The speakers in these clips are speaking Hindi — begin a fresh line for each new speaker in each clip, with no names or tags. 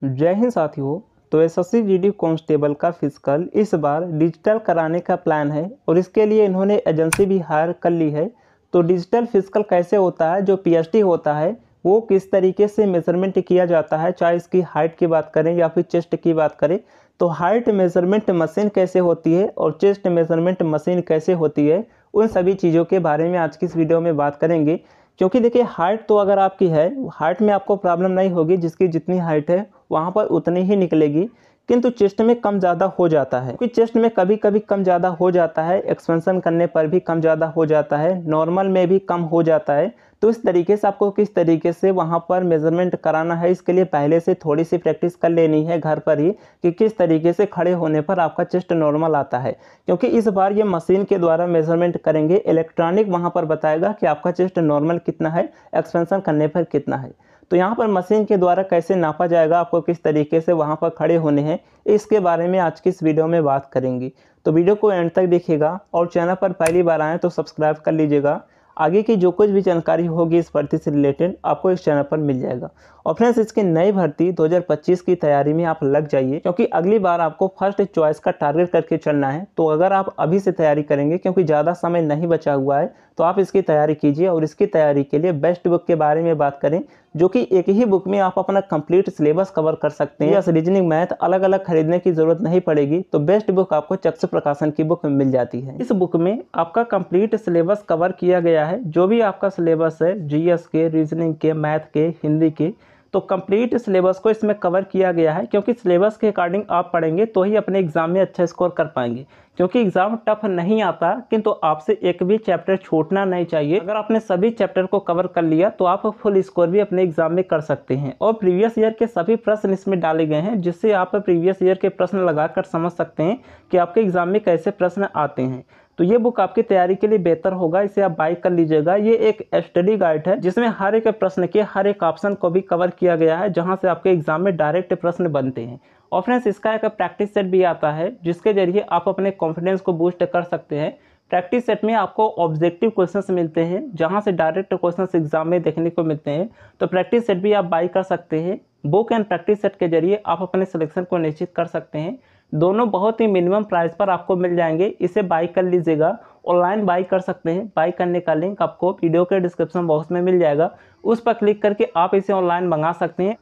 जय हिंद साथियों। तो एसएससी जीडी कांस्टेबल का फिजिकल इस बार डिजिटल कराने का प्लान है और इसके लिए इन्होंने एजेंसी भी हायर कर ली है। तो डिजिटल फिजिकल कैसे होता है, जो पीएचडी होता है वो किस तरीके से मेजरमेंट किया जाता है, चाहे इसकी हाइट की बात करें या फिर चेस्ट की बात करें, तो हाइट मेजरमेंट मशीन कैसे होती है और चेस्ट मेजरमेंट मशीन कैसे होती है, उन सभी चीज़ों के बारे में आज की इस वीडियो में बात करेंगे। क्योंकि देखिए हाइट तो अगर आपकी है, हाइट में आपको प्रॉब्लम नहीं होगी, जिसकी जितनी हाइट है वहाँ पर उतनी ही निकलेगी, किंतु चेस्ट में कम ज़्यादा हो जाता है। क्योंकि चेस्ट में कभी कभी कम ज़्यादा हो जाता है, एक्सपेंशन करने पर भी कम ज़्यादा हो जाता है, नॉर्मल में भी कम हो जाता है। तो इस तरीके से आपको किस तरीके से वहाँ पर मेजरमेंट कराना है, इसके लिए पहले से थोड़ी सी प्रैक्टिस कर लेनी है घर पर ही, कि किस तरीके से खड़े होने पर आपका चेस्ट नॉर्मल आता है। क्योंकि इस बार ये मशीन के द्वारा मेजरमेंट करेंगे, इलेक्ट्रॉनिक वहाँ पर बताएगा कि आपका चेस्ट नॉर्मल कितना है, एक्सपेंशन करने पर कितना है। तो यहाँ पर मशीन के द्वारा कैसे नापा जाएगा, आपको किस तरीके से वहाँ पर खड़े होने हैं, इसके बारे में आज की इस वीडियो में बात करेंगे। तो वीडियो को एंड तक देखिएगा और चैनल पर पहली बार आएँ तो सब्सक्राइब कर लीजिएगा। आगे की जो कुछ भी जानकारी होगी इस भर्ती से रिलेटेड आपको इस चैनल पर मिल जाएगा। और फ्रेंड्स, इसकी नई भर्ती 2025 की तैयारी में आप लग जाइए, क्योंकि अगली बार आपको फर्स्ट चॉइस का टारगेट करके चलना है। तो अगर आप अभी से तैयारी करेंगे, क्योंकि ज़्यादा समय नहीं बचा हुआ है, तो आप इसकी तैयारी कीजिए। और इसकी तैयारी के लिए बेस्ट बुक के बारे में बात करें, जो कि एक ही बुक में आप अपना कंप्लीट सिलेबस कवर कर सकते हैं। रीजनिंग मैथ अलग अलग खरीदने की जरूरत नहीं पड़ेगी। तो बेस्ट बुक आपको चक्षु प्रकाशन की बुक में मिल जाती है। इस बुक में आपका कंप्लीट सिलेबस कवर किया गया है। जो भी आपका सिलेबस है, जीएस के, रीजनिंग के, मैथ के, हिंदी के, तो कंप्लीट सिलेबस को इसमें कवर किया गया है। क्योंकि सिलेबस के अकॉर्डिंग आप पढ़ेंगे तो ही अपने एग्जाम में अच्छा स्कोर कर पाएंगे। क्योंकि एग्जाम टफ नहीं आता, किंतु आपसे एक भी चैप्टर छूटना नहीं चाहिए। अगर आपने सभी चैप्टर को कवर कर लिया तो आप फुल स्कोर भी अपने एग्जाम में कर सकते हैं। और प्रीवियस ईयर के सभी प्रश्न इसमें डाले गए हैं, जिससे आप प्रीवियस ईयर के प्रश्न लगाकर समझ सकते हैं कि आपके एग्जाम में कैसे प्रश्न आते हैं। तो ये बुक आपकी तैयारी के लिए बेहतर होगा, इसे आप बाय कर लीजिएगा। ये एक स्टडी गाइड है, जिसमें हर एक प्रश्न के हर एक ऑप्शन को भी कवर किया गया है, जहां से आपके एग्जाम में डायरेक्ट प्रश्न बनते हैं। और फ्रेंड्स, इसका एक प्रैक्टिस सेट भी आता है, जिसके जरिए आप अपने कॉन्फिडेंस को बूस्ट कर सकते हैं। प्रैक्टिस सेट में आपको ऑब्जेक्टिव क्वेश्चंस मिलते हैं, जहां से डायरेक्ट क्वेश्चंस एग्जाम में देखने को मिलते हैं। तो प्रैक्टिस सेट भी आप बाय कर सकते हैं। बुक एंड प्रैक्टिस सेट के जरिए आप अपने सिलेक्शन को निश्चित कर सकते हैं। दोनों बहुत ही मिनिमम प्राइस पर आपको मिल जाएंगे। इसे बाय कर लीजिएगा, ऑनलाइन बाय कर सकते हैं। बाय करने का लिंक आपको वीडियो के डिस्क्रिप्शन बॉक्स में मिल जाएगा, उस पर क्लिक करके आप इसे ऑनलाइन मंगा सकते हैं।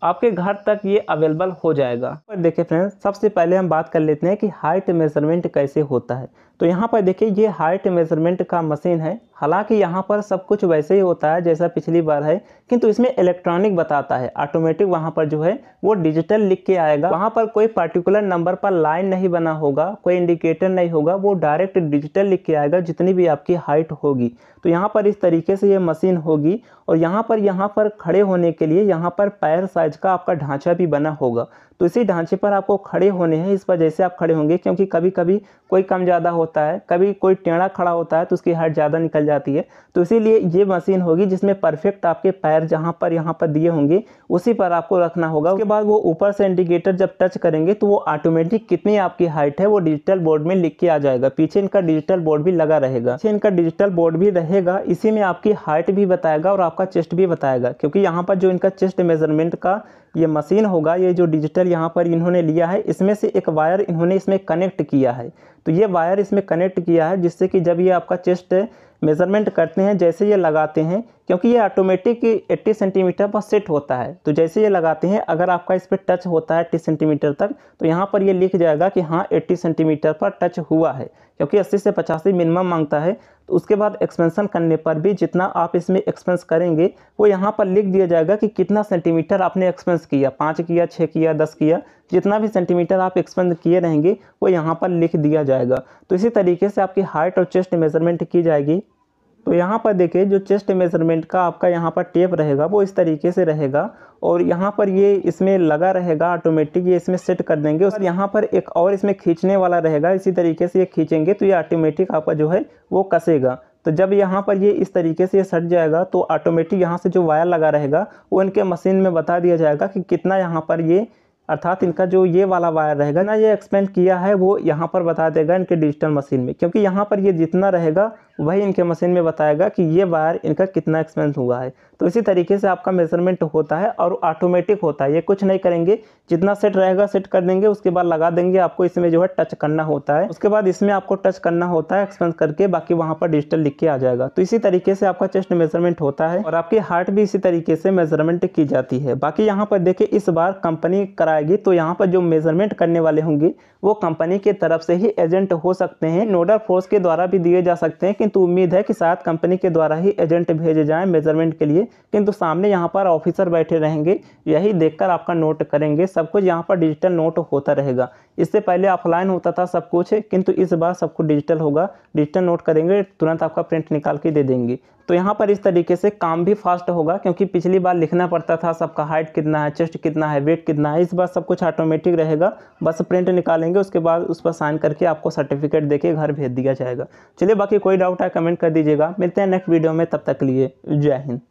आपके घर तक ये अवेलेबल हो जाएगा। पर देखिए फ्रेंड्स, सबसे पहले हम बात कर लेते हैं कि हाइट मेजरमेंट कैसे होता है। तो यहाँ पर देखिए, ये हाइट मेजरमेंट का मशीन है। हालांकि यहाँ पर सब कुछ वैसे ही होता है जैसा पिछली बार है, किंतु इसमें इलेक्ट्रॉनिक बताता है, ऑटोमेटिक वहाँ पर जो है वो डिजिटल लिख के आएगा। वहाँ पर कोई पर्टिकुलर नंबर पर लाइन नहीं बना होगा, कोई इंडिकेटर नहीं होगा, वो डायरेक्ट डिजिटल लिख के आएगा जितनी भी आपकी हाइट होगी। तो यहाँ पर इस तरीके से ये मशीन होगी। और यहाँ पर खड़े होने के लिए यहाँ पर पैर साइज का आपका ढांचा भी बना होगा। तो इसी ढांचे पर आपको खड़े होने हैं, इस वजह से आप खड़े होंगे। क्योंकि कभी कभी कोई कम ज़्यादा होता है, कभी कोई टेढ़ा खड़ा होता है तो उसकी हाइट ज़्यादा निकल जाती है। तो इसीलिए ये मशीन होगी जिसमें परफेक्ट आपके पैर जहाँ पर यहाँ पर दिए होंगे उसी पर आपको रखना होगा। उसके बाद वो ऊपर से इंडिकेटर जब टच करेंगे तो वो ऑटोमेटिक कितनी आपकी हाइट है वो डिजिटल बोर्ड में लिख के आ जाएगा। पीछे इनका डिजिटल बोर्ड भी लगा रहेगा, इसी में आपकी हाइट भी बताएगा और आपका चेस्ट भी बताएगा। क्योंकि यहाँ पर जो इनका चेस्ट मेजरमेंट का ये मशीन होगा, ये जो डिजिटल यहाँ पर इन्होंने लिया है, इसमें से एक वायर इन्होंने इसमें कनेक्ट किया है। तो ये वायर इसमें कनेक्ट किया है, जिससे कि जब ये आपका चेस्ट मेजरमेंट करते हैं, जैसे ये लगाते हैं, क्योंकि ये ऑटोमेटिक 80 सेंटीमीटर पर सेट होता है, तो जैसे ये लगाते हैं, अगर आपका इस पर टच होता है 80 सेंटीमीटर तक, तो यहाँ पर ये लिख जाएगा कि हाँ 80 सेंटीमीटर पर टच हुआ है। क्योंकि 80 से 85 मिनिमम मांगता है। तो उसके बाद एक्सपेंशन करने पर भी जितना आप इसमें एक्सपेंस करेंगे वो यहाँ पर लिख दिया जाएगा कि कितना सेंटीमीटर आपने एक्सपेंस किया, 5 किया, 6 किया, 10 किया, जितना भी सेंटीमीटर आप एक्सपेंस किए रहेंगे वो यहाँ पर लिख दिया जाएगा। तो इसी तरीके से आपकी हाइट और चेस्ट मेजरमेंट की जाएगी। तो यहाँ पर देखिए, जो चेस्ट मेजरमेंट का आपका यहाँ पर टेप रहेगा वो इस तरीके से रहेगा। और यहाँ पर ये इसमें लगा रहेगा ऑटोमेटिक, ये इसमें सेट कर देंगे। और यहाँ पर एक और इसमें खींचने वाला रहेगा, इसी तरीके से ये खींचेंगे तो ये ऑटोमेटिक आपका जो है वो कसेगा। तो जब यहाँ पर ये इस तरीके से सट जाएगा तो ऑटोमेटिक यहाँ से जो वायर लगा रहेगा वो इनके मशीन में बता दिया जाएगा कि कितना यहाँ पर ये, अर्थात इनका जो ये वाला वायर रहेगा ना, ये एक्सपेंड किया है वो यहाँ पर बता देगा इनके डिजिटल मशीन में। क्योंकि यहाँ पर ये जितना रहेगा वही इनके मशीन में बताएगा कि ये बार इनका कितना एक्सपेंस हुआ है। तो इसी तरीके से आपका मेजरमेंट होता है और ऑटोमेटिक होता है, ये कुछ नहीं करेंगे, जितना सेट रहेगा सेट कर देंगे, उसके बाद लगा देंगे। आपको इसमें जो है टच करना होता है, उसके बाद इसमें आपको टच करना होता है एक्सपेंस करके, बाकी वहाँ पर डिजिटल लिख के आ जाएगा। तो इसी तरीके से आपका चेस्ट मेजरमेंट होता है और आपकी हार्ट भी इसी तरीके से मेजरमेंट की जाती है। बाकी यहाँ पर देखिए इस बार कंपनी कराएगी, तो यहाँ पर जो मेजरमेंट करने वाले होंगे वो कंपनी की तरफ से ही एजेंट हो सकते हैं, नोडल फोर्स के द्वारा भी दिए जा सकते हैं, किंतु उम्मीद है कि शायद कंपनी के द्वारा ही एजेंट भेजे जाएं मेजरमेंट के लिए। किंतु सामने यहाँ पर ऑफिसर बैठे रहेंगे, यही देखकर आपका नोट करेंगे। सब कुछ यहाँ पर डिजिटल नोट होता रहेगा। इससे पहले ऑफलाइन होता था सब कुछ, किंतु इस बार सब कुछ डिजिटल होगा। डिजिटल नोट करेंगे, तुरंत आपका प्रिंट निकाल के दे देंगे। तो यहाँ पर इस तरीके से काम भी फास्ट होगा, क्योंकि पिछली बार लिखना पड़ता था सबका हाइट कितना है, चेस्ट कितना है, वेट कितना है। इस बार सब कुछ ऑटोमेटिक रहेगा, बस प्रिंट निकालेंगे, उसके बाद उस पर साइन करके आपको सर्टिफिकेट देके घर भेज दिया जाएगा। चलिए, बाकी कोई डाउट है कमेंट कर दीजिएगा। मिलते हैं नेक्स्ट वीडियो में, तब तक के लिए जय हिंद।